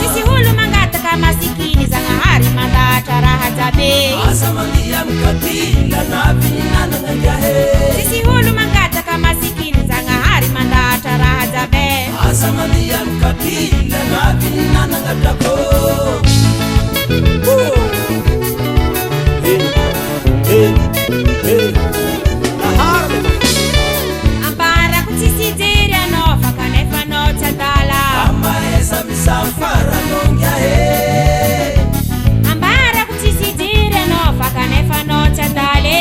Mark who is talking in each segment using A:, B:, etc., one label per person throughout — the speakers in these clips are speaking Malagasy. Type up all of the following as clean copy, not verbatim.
A: sisi hulu mangataka masikini Zanahari mandatra raha jabe sisi hulu mangataka masikini Zanahari mandatra raha jabe ambara kutisijiri anofa kanefa notadala ambara kutisijiri anofa kanefa notadale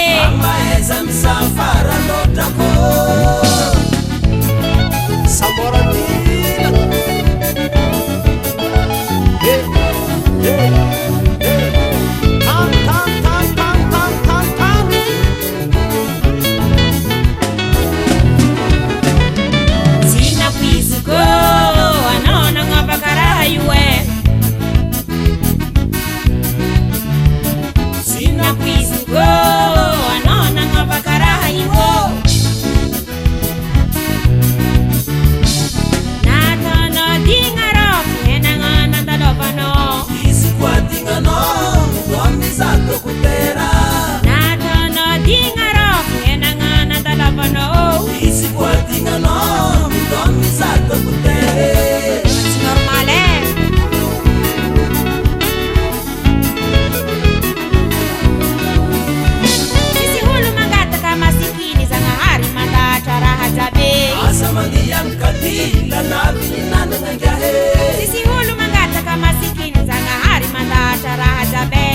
A: sisi hulu mangataka masikini Zanahari mandatra raha jabe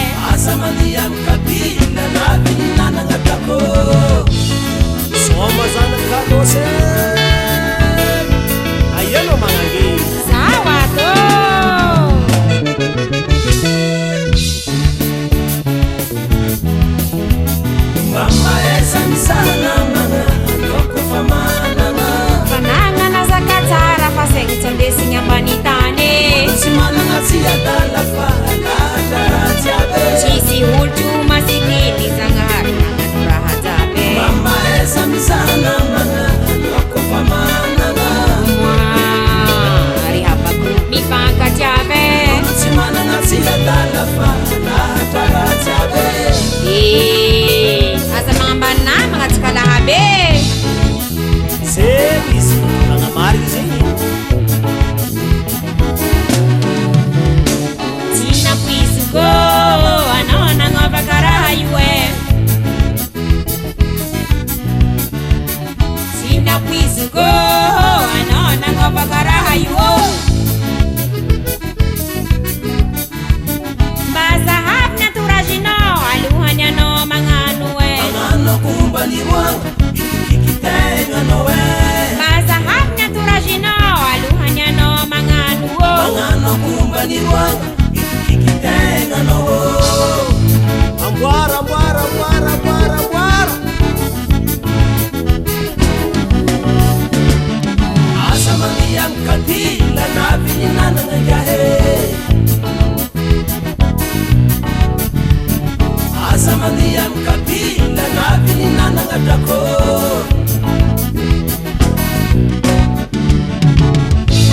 B: soma zanakatose ayelo manangi
A: sawa to
B: mama esansana mana lokufamana
A: fananga na zakatara pasengitsondesi nyambanitane sisi hulu masikini Zanahari mandatra raha jabe mwari hapa mipaka jabe asa mambana mangatikala habe
B: sebisi angamarizi
A: tina kwisugo anona ngova karaha yue tina kwisugo anona ngova karaha yuo mbaza hapna turajino aluhanya no manganue mbaza hapna turajino aluhanya no manganuo
B: ambwara ambwara ambwara ambwara ambwara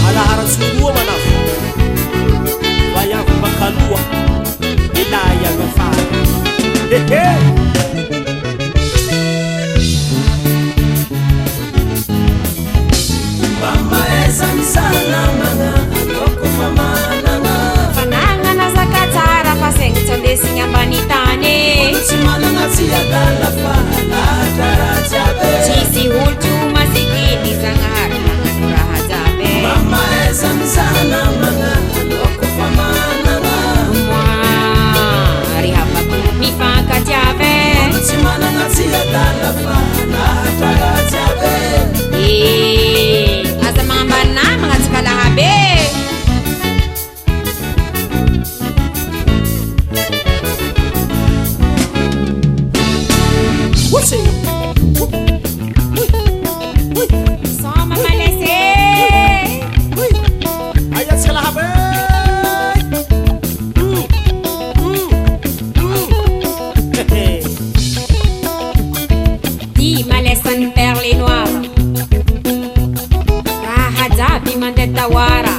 B: alahara suluwa manafu vayavu bakalua ilaya gafara
A: fananga na zakatara pasengitsondesi nyambanitane sisi hulu masikini Zanahari mandatra raha jabe mwari hapa mipaka jabe asa mambana mangatikala habe
B: What's it?
A: tawara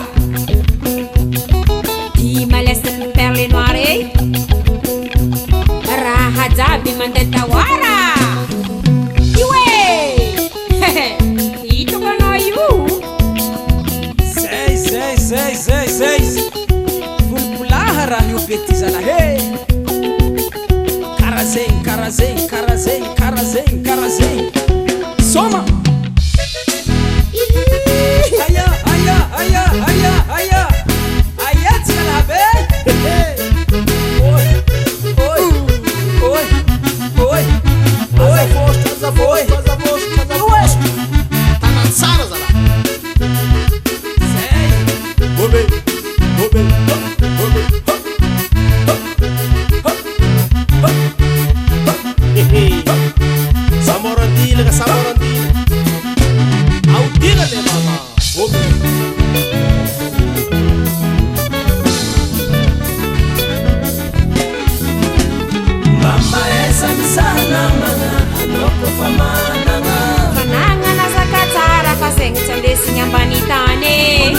A: di malesiny perle noire raha jaby mandeha tawara io e hitako anao io
B: zay volopolaha raha io be ty zalahy karazegny soma aya tsy kalabe
C: Tanansara zala
B: Bobe
C: Samorandila Audila le mama
B: Mama esa misana mana anoko famanana
A: fanagna zaka tsara fa saigny tsy andesigny ambany tany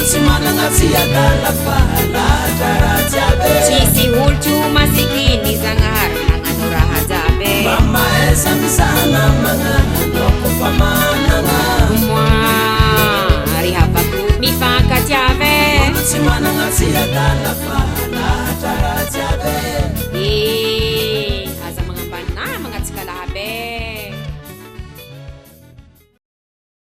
B: tsy manana tsiadala fa latara jiaby
A: tsisy olotro masikiny zagnahary nagnano raha jaby
B: Mama esa misana mana anoko famanana
A: moary havako mifankatiave
B: tsy manana tsiadala fa